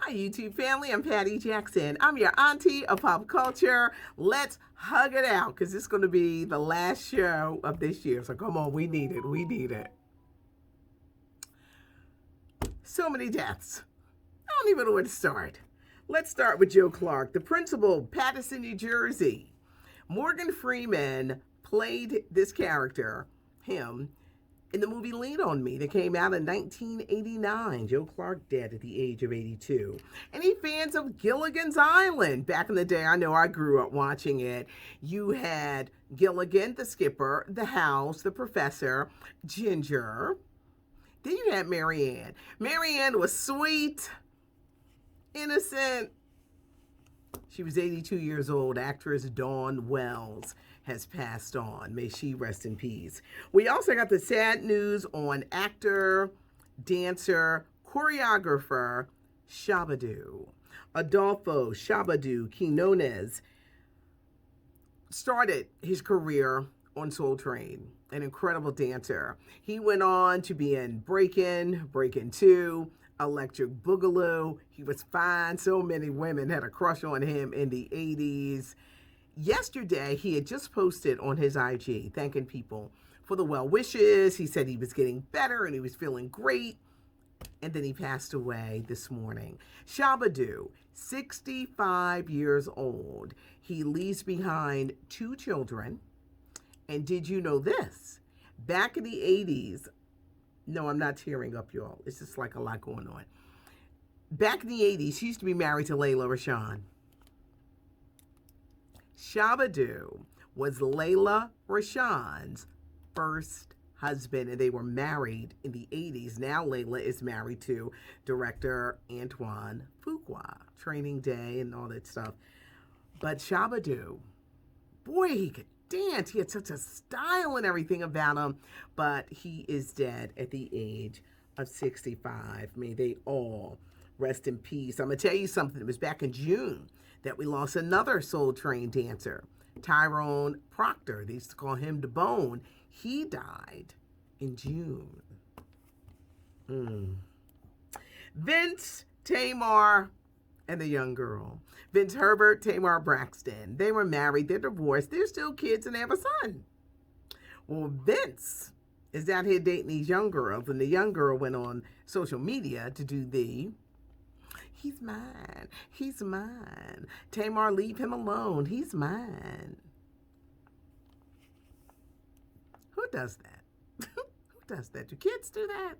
Hi, YouTube family. I'm Patty Jackson. I'm your auntie of pop culture. Let's hug it out because it's going to be the last show of this year. So come on, we need it. We need it. So many deaths. I don't even know where to start. Let's start with Joe Clark, the principal, Paterson, New Jersey. Morgan Freeman played this character, him, in the movie Lean on Me that came out in 1989. Joe Clark dead at the age of 82. Any fans of Gilligan's Island? Back in the day, I know I grew up watching it. You had Gilligan, the skipper, the house, the professor, Ginger. Then you had Marianne. Marianne was sweet, innocent. She was 82 years old. Actress Dawn Wells has passed on. May she rest in peace. We also got the sad news on actor, dancer, choreographer Shabadoo. Adolfo Shabadoo Quinones started his career on Soul Train, an incredible dancer. He went on to be in Breakin', Breakin' 2, Electric Boogaloo. He was fine. So many women had a crush on him in the 80s. Yesterday, he had just posted on his IG thanking people for the well wishes. He said he was getting better and he was feeling great. And then he passed away this morning. Shabadoo, 65 years old. He leaves behind 2 children. And did you know this? Back in the 80s, no, I'm not tearing up, y'all. It's just like a lot going on. Back in the 80s, he used to be married to Layla Rashawn. Shabadoo was Layla Rashawn's first husband, and they were married in the 80s. Now Layla is married to director Antoine Fuqua, Training Day and all that stuff. But Shabadoo, boy, he could dance. He had such a style and everything about him, but he is dead at the age of 65. May they all rest in peace. I'm going to tell you something. It was back in June that we lost another Soul Train dancer, Tyrone Proctor. They used to call him the Bone. He died in June. Vince, Tamar, and the young girl. Vince Herbert, Tamar Braxton. They were married, they're divorced, they're still kids, and they have a son. Well, Vince is out here dating these young girls, and the young girl went on social media to do he's mine, he's mine. Tamar, leave him alone, he's mine. Who does that? Who does that? Do kids do that?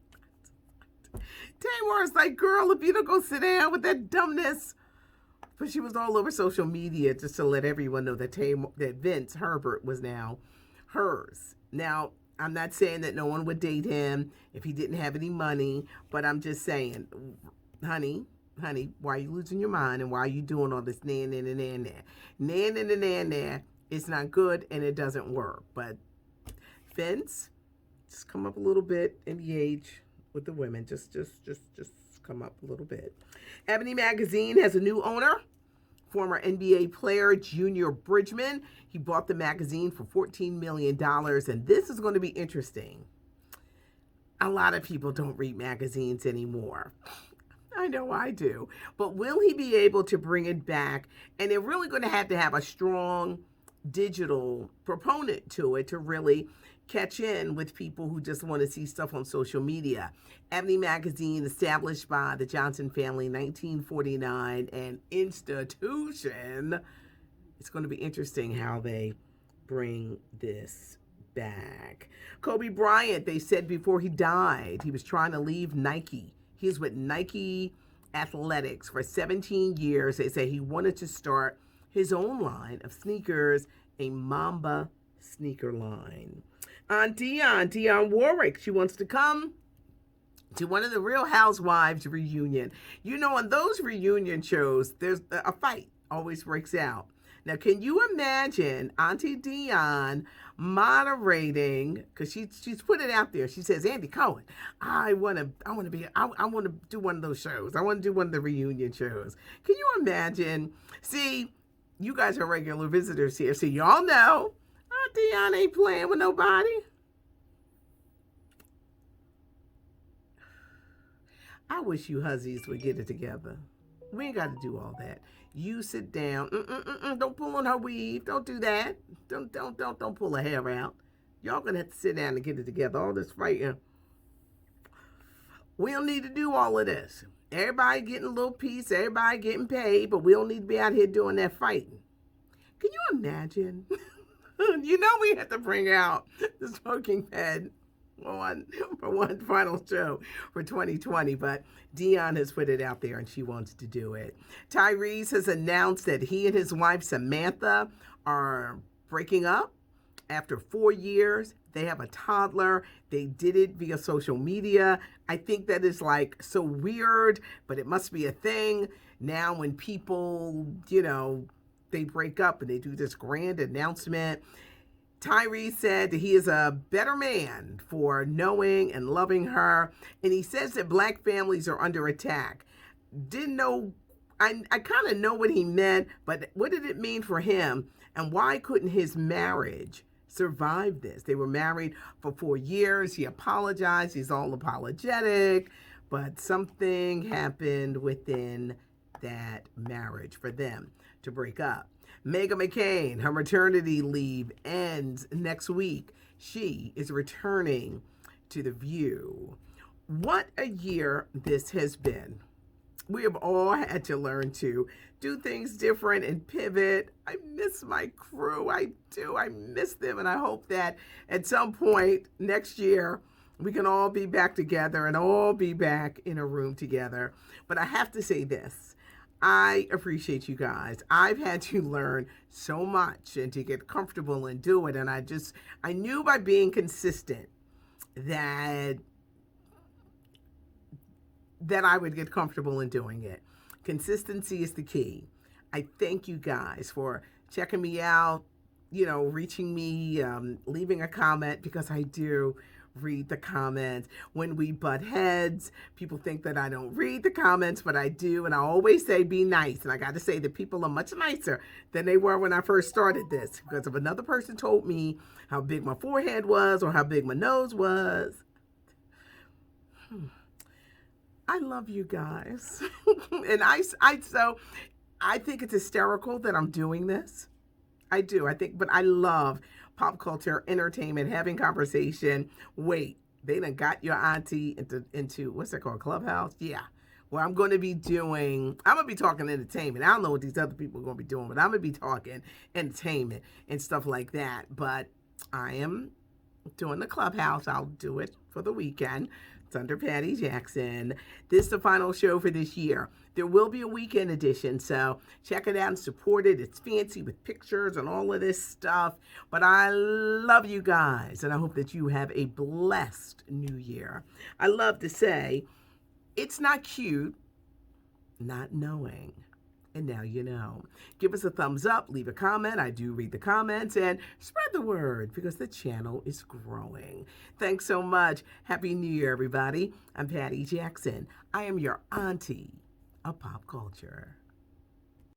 Tamar's like, girl, if you don't go sit down with that dumbness. But she was all over social media just to let everyone know that that Vince Herbert was now hers. Now, I'm not saying that no one would date him if he didn't have any money, but I'm just saying, honey, why are you losing your mind and why are you doing all this nan? It's not good and it doesn't work. But Vince, just come up a little bit in the age with the women. Just come up a little bit. Ebony magazine has a new owner, former NBA player Junior Bridgman. He bought the magazine for $14 million, and this is going to be interesting. A lot of people don't read magazines anymore. I know I do. But will he be able to bring it back? And they're really going to have a strong digital proponent to it to really catch in with people who just want to see stuff on social media. Ebony magazine, established by the Johnson family in 1949, an institution. It's going to be interesting how they bring this back. Kobe Bryant, they said before he died, he was trying to leave Nike. He was with Nike Athletics for 17 years. They say he wanted to start his own line of sneakers, a Mamba sneaker line. On Dionne Warwick, she wants to come to one of the Real Housewives reunion. You know, on those reunion shows, there's a fight always breaks out. Now, can you imagine Auntie Dionne moderating? Because she's put it out there. She says, Andy Cohen, I want to do one of those shows. I want to do one of the reunion shows. Can you imagine? See, you guys are regular visitors here, so y'all know Dionne ain't playing with nobody. I wish you huzzies would get it together. We ain't got to do all that. You sit down. Don't pull on her weave. Don't do that. Don't pull her hair out. Y'all gonna have to sit down and get it together. All this fighting. We don't need to do all of this. Everybody getting a little piece. Everybody getting paid, but we don't need to be out here doing that fighting. Can you imagine? You know we have to bring out the smoking head for one final show for 2020, but Dion has put it out there and she wants to do it. Tyrese has announced that he and his wife Samantha are breaking up after 4 years. They have a toddler. They did it via social media. I think that is like so weird, but it must be a thing. Now when people, they break up and they do this grand announcement. Tyrese said that he is a better man for knowing and loving her. And he says that black families are under attack. Didn't know, I kind of know what he meant, but what did it mean for him? And why couldn't his marriage survive this? They were married for 4 years. He apologized. He's all apologetic. But something happened within that marriage for them to break up. Meghan McCain, her maternity leave ends next week. She is returning to The View. What a year this has been. We have all had to learn to do things different and pivot. I miss my crew. I do. I miss them. And I hope that at some point next year, we can all be back together and all be back in a room together. But I have to say this. I appreciate you guys. I've had to learn so much and to get comfortable and do it. And I knew by being consistent that I would get comfortable in doing it. Consistency is the key. I thank you guys for checking me out, reaching me, leaving a comment, because I do read the comments. When we butt heads, people think that I don't read the comments, but I do. And I always say be nice. And I got to say that people are much nicer than they were when I first started this, because if another person told me how big my forehead was or how big my nose was, I love you guys. And so I think it's hysterical that I'm doing this. I do. But I love pop culture, entertainment, having conversation. Wait, they done got your auntie into what's that called? Clubhouse? Yeah. Well, I'm going to be talking entertainment. I don't know what these other people are going to be doing, but I'm going to be talking entertainment and stuff like that. But I am doing the Clubhouse. I'll do it for the weekend. It's under Patty Jackson. This is the final show for this year. There will be a weekend edition, so check it out and support it. It's fancy with pictures and all of this stuff. But I love you guys, and I hope that you have a blessed new year. I love to say, it's not cute not knowing. And now you know. Give us a thumbs up, leave a comment. I do read the comments, and spread the word because the channel is growing. Thanks so much. Happy New Year, everybody. I'm Patty Jackson. I am your auntie of pop culture.